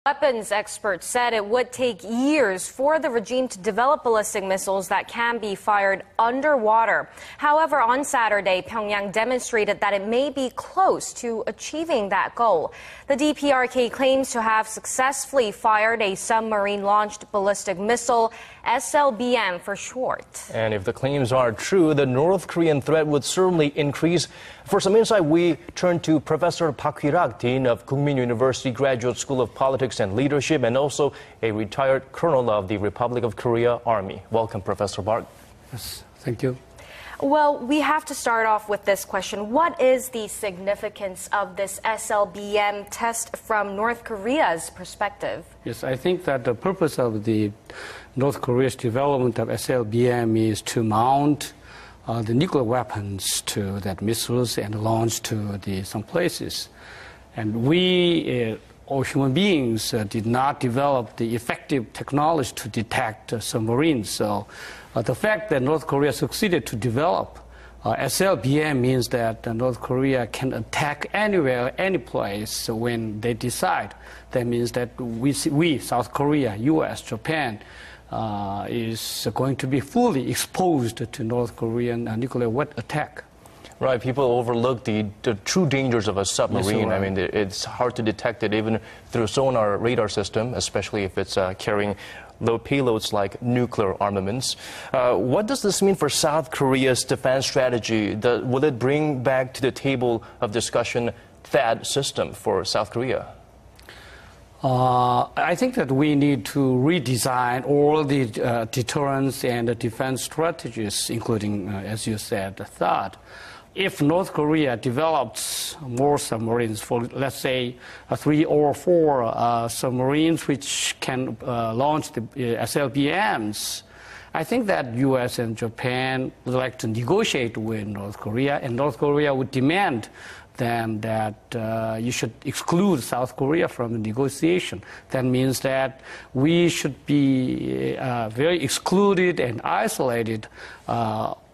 Weapons experts said it would take years for the regime to develop ballistic missiles that can be fired underwater. However, on Saturday, Pyongyang demonstrated that it may be close to achieving that goal. The DPRK claims to have successfully fired a submarine-launched ballistic missile, SLBM for short. And if the claims are true, the North Korean threat would certainly increase. For some insight, we turn to Professor Park Hee-rak, Dean of Kookmin University Graduate School of Politics and Leadership, and also a retired colonel of the Republic of Korea Army. Welcome, Professor Park. Yes, thank you. Well, we have to start off with this question. What is the significance of this SLBM test from North Korea's perspective? Yes, I think that the purpose of the North Korea's development of SLBM is to mount the nuclear weapons to that missiles and launch to some places. And we, all human beings, did not develop the effective technology to detect submarines. So the fact that North Korea succeeded to develop SLBM means that North Korea can attack anywhere, any place when they decide. That means that we South Korea, US, Japan, is going to be fully exposed to North Korean nuclear attack. Right, people overlook the true dangers of a submarine. Yes, right. I mean, it's hard to detect it even through sonar radar system, especially if it's carrying low payloads like nuclear armaments. What does this mean for South Korea's defense strategy? Will it bring back to the table of discussion THAAD system for South Korea? I think that we need to redesign all the deterrence and the defense strategies, including, as you said, THAAD. If North Korea develops more submarines, for let's say 3 or 4 submarines which can launch the SLBMs, I think that U.S. and Japan would like to negotiate with North Korea, and North Korea would demand then that you should exclude South Korea from the negotiation. That means that we should be very excluded and isolated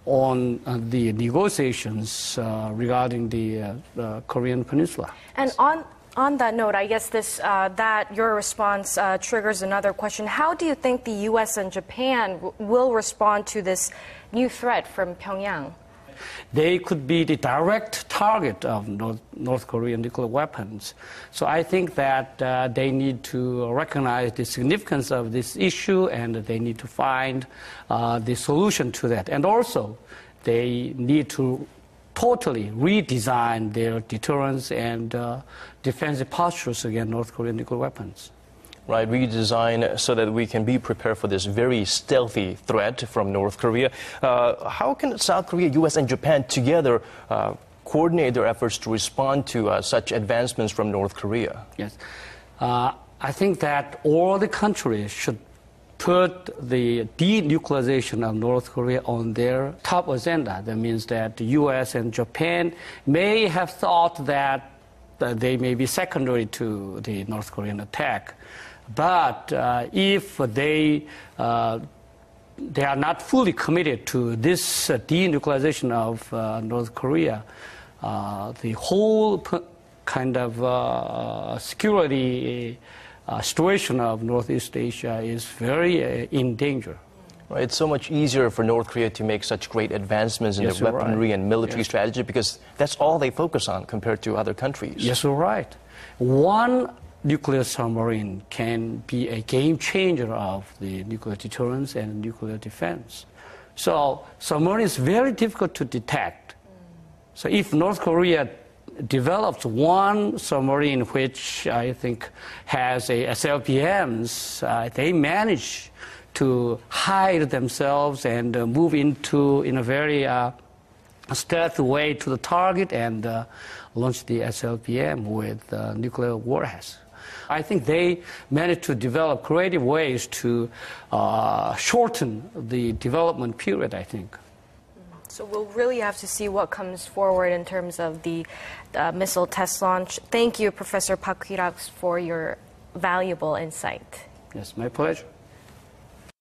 on the negotiations regarding the Korean Peninsula. And on that note, I guess that your response triggers another question. How do you think the U.S. and Japan will respond to this new threat from Pyongyang? They could be the direct target of North Korean nuclear weapons. So I think that they need to recognize the significance of this issue, and they need to find the solution to that. And also, they need to totally redesign their deterrence and defensive postures against North Korean nuclear weapons. Right, redesign so that we can be prepared for this very stealthy threat from North Korea. How can South Korea, U.S. and Japan together coordinate their efforts to respond to such advancements from North Korea? Yes, I think that all the countries should put the denuclearization of North Korea on their top agenda. That means that the U.S. and Japan may have thought that they may be secondary to the North Korean attack. But if they are not fully committed to this denuclearization of North Korea, the whole kind of security situation of Northeast Asia is very in danger. Right, it's so much easier for North Korea to make such great advancements in their weaponry and military strategy because that's all they focus on compared to other countries. Yes, you're right. One nuclear submarine can be a game changer of the nuclear deterrence and nuclear defense. So submarine is very difficult to detect. So if North Korea develops one submarine which I think has a SLBMs, they manage to hide themselves and move in a very stealthy way to the target and launch the SLBM with nuclear warheads. I think they managed to develop creative ways to shorten the development period, I think. So we'll really have to see what comes forward in terms of the missile test launch. Thank you, Professor Park Hee-rak, for your valuable insight. Yes, my pleasure.